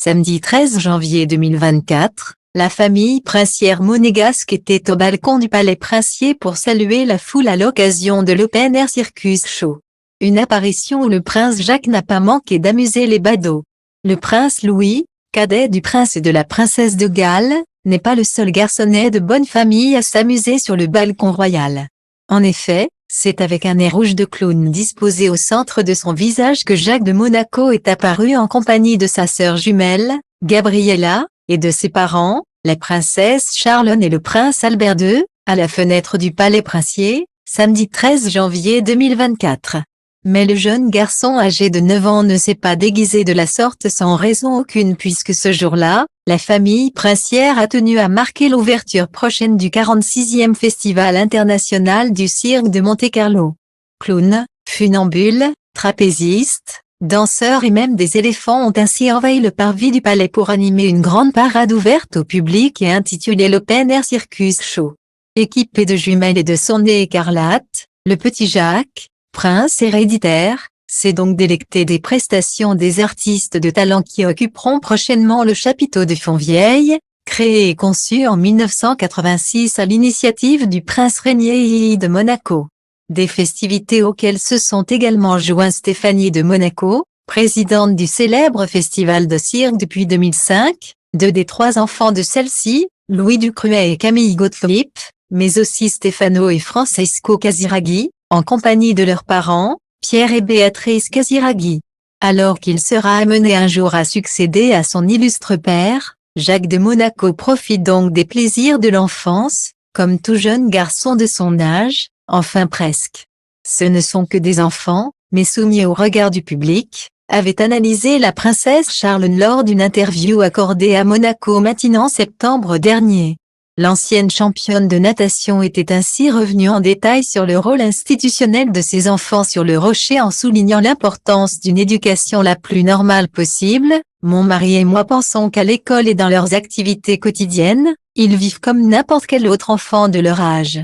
Samedi 13 janvier 2024, la famille princière monégasque était au balcon du palais princier pour saluer la foule à l'occasion de l'Open Air Circus Show. Une apparition où le prince Jacques n'a pas manqué d'amuser les badauds. Le prince Louis, cadet du prince et de la princesse de Galles, n'est pas le seul garçonnet de bonne famille à s'amuser sur le balcon royal. En effet, c'est avec un nez rouge de clown disposé au centre de son visage que Jacques de Monaco est apparu en compagnie de sa sœur jumelle, Gabriella, et de ses parents, la princesse Charlotte et le prince Albert II, à la fenêtre du palais princier, samedi 13 janvier 2024. Mais le jeune garçon âgé de 9 ans ne s'est pas déguisé de la sorte sans raison aucune puisque ce jour-là, la famille princière a tenu à marquer l'ouverture prochaine du 46e Festival international du cirque de Monte-Carlo. Clowns, funambules, trapézistes, danseurs et même des éléphants ont ainsi envahi le parvis du palais pour animer une grande parade ouverte au public et intitulée l'Open Air Circus Show. Équipé de jumelles et de son nez écarlate, le petit Jacques, prince héréditaire, s'est donc délecté des prestations des artistes de talent qui occuperont prochainement le chapiteau de Fontvieille, créé et conçu en 1986 à l'initiative du prince Régnier II de Monaco. Des festivités auxquelles se sont également joints Stéphanie de Monaco, présidente du célèbre festival de cirque depuis 2005, deux des trois enfants de celle-ci, Louis Ducruet et Camille Gottlieb, mais aussi Stefano et Francesco Casiraghi, en compagnie de leurs parents, Pierre et Béatrice Casiraghi. Alors qu'il sera amené un jour à succéder à son illustre père, Jacques de Monaco profite donc des plaisirs de l'enfance, comme tout jeune garçon de son âge, enfin presque. Ce ne sont que des enfants, mais soumis au regard du public, avait analysé la princesse Charlotte lors d'une interview accordée à Monaco Matin en septembre dernier. L'ancienne championne de natation était ainsi revenue en détail sur le rôle institutionnel de ses enfants sur le rocher en soulignant l'importance d'une éducation la plus normale possible. Mon mari et moi pensons qu'à l'école et dans leurs activités quotidiennes, ils vivent comme n'importe quel autre enfant de leur âge.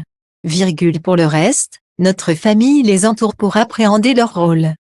Pour le reste, notre famille les entoure pour appréhender leur rôle.